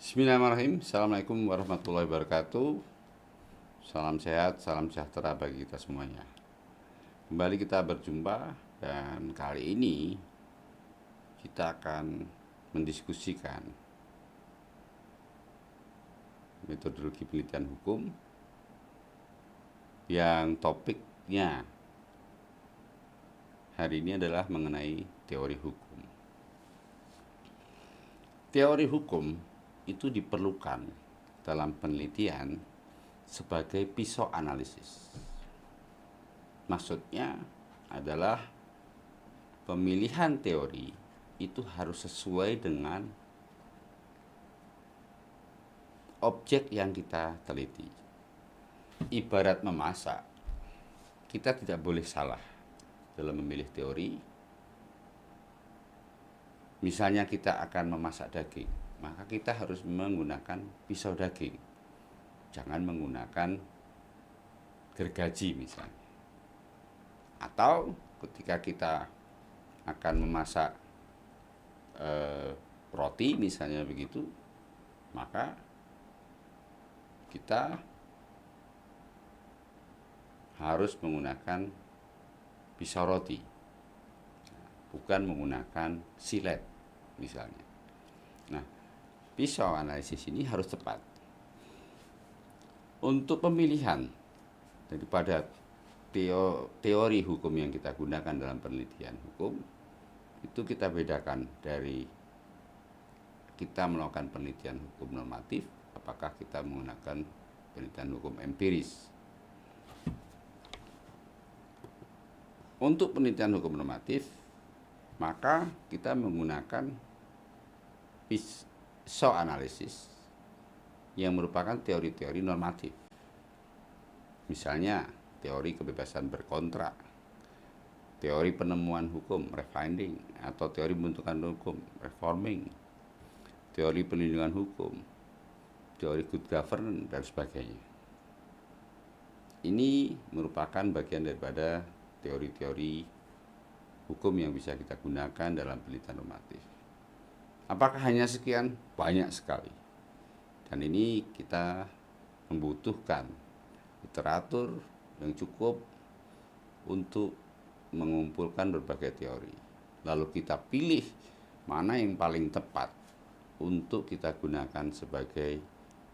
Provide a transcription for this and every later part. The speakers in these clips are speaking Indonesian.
Bismillahirrahmanirrahim. Assalamualaikum warahmatullahi wabarakatuh. Salam sehat, salam sejahtera bagi kita semuanya. Kembali kita berjumpa dan kali ini kita akan mendiskusikan metodologi penelitian hukum yang topiknya hari ini adalah mengenai teori hukum. Teori hukum itu diperlukan dalam penelitian sebagai pisau analisis. Maksudnya adalah pemilihan teori itu harus sesuai dengan objek yang kita teliti. Ibarat memasak, kita tidak boleh salah dalam memilih teori. Misalnya kita akan memasak daging, maka kita harus menggunakan pisau daging. Jangan menggunakan gergaji misalnya. Atau ketika kita akan memasak roti misalnya begitu, maka kita harus menggunakan pisau roti, bukan menggunakan silet misalnya. Nah, pisau analisis ini harus tepat. Untuk pemilihan daripada teori hukum yang kita gunakan dalam penelitian hukum, itu kita bedakan dari kita melakukan penelitian hukum normatif, apakah kita menggunakan penelitian hukum empiris. Untuk penelitian hukum normatif, maka kita menggunakan pisau analisis yang merupakan teori-teori normatif. Misalnya teori kebebasan berkontrak, teori penemuan hukum, refinding, atau teori pembentukan hukum, reforming, teori perlindungan hukum, teori good governance, dan sebagainya. Ini merupakan bagian daripada teori-teori hukum yang bisa kita gunakan dalam penelitian normatif. Apakah hanya sekian? Banyak sekali. Dan ini kita membutuhkan literatur yang cukup untuk mengumpulkan berbagai teori. Lalu kita pilih mana yang paling tepat untuk kita gunakan sebagai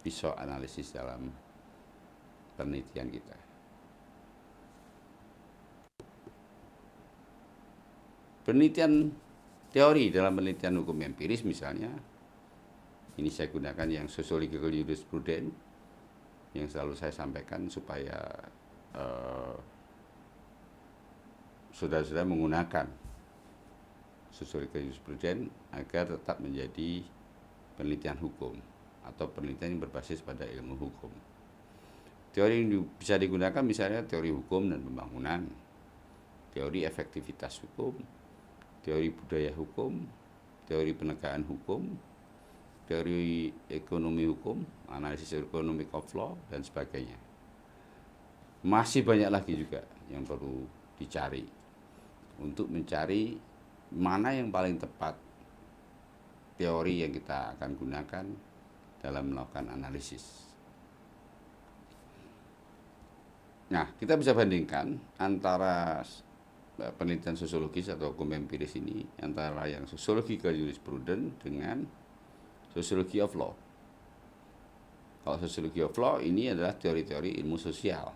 pisau analisis dalam penelitian kita. Penelitian teori dalam penelitian hukum empiris misalnya, ini saya gunakan yang sociological jurisprudence yang selalu saya sampaikan supaya saudara-saudara menggunakan sociological jurisprudence agar tetap menjadi penelitian hukum atau penelitian yang berbasis pada ilmu hukum. Teori yang bisa digunakan misalnya teori hukum dan pembangunan, teori efektivitas hukum, teori budaya hukum, teori penegakan hukum, teori ekonomi hukum, analisis economic of law, dan sebagainya. Masih banyak lagi juga yang perlu dicari untuk mencari mana yang paling tepat teori yang kita akan gunakan dalam melakukan analisis. Nah, kita bisa bandingkan antara penelitian sosiologis atau hukum empiris ini antara yang sociological jurisprudence dengan sociology of law. Kalau sociology of law ini adalah teori-teori ilmu sosial.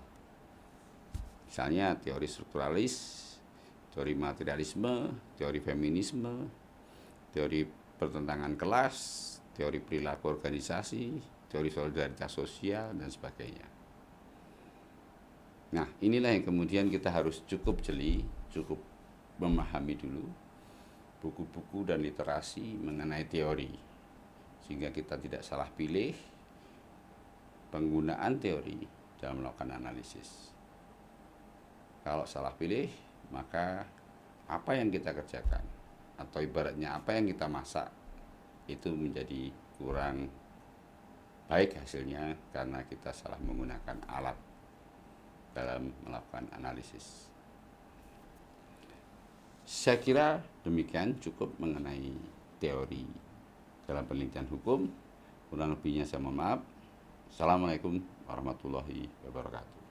Misalnya teori strukturalis, teori materialisme, teori feminisme, teori pertentangan kelas, teori perilaku organisasi, teori solidaritas sosial, dan sebagainya. Nah, inilah yang kemudian kita harus cukup jeli, cukup memahami dulu buku-buku dan literasi mengenai teori, sehingga kita tidak salah pilih penggunaan teori dalam melakukan analisis. Kalau salah pilih, maka apa yang kita kerjakan, atau ibaratnya apa yang kita masak, itu menjadi kurang baik hasilnya karena kita salah menggunakan alat dalam melakukan analisis. Saya kira demikian cukup mengenai teori dalam penelitian hukum. Kurang lebihnya saya mohon maaf. Assalamualaikum warahmatullahi wabarakatuh.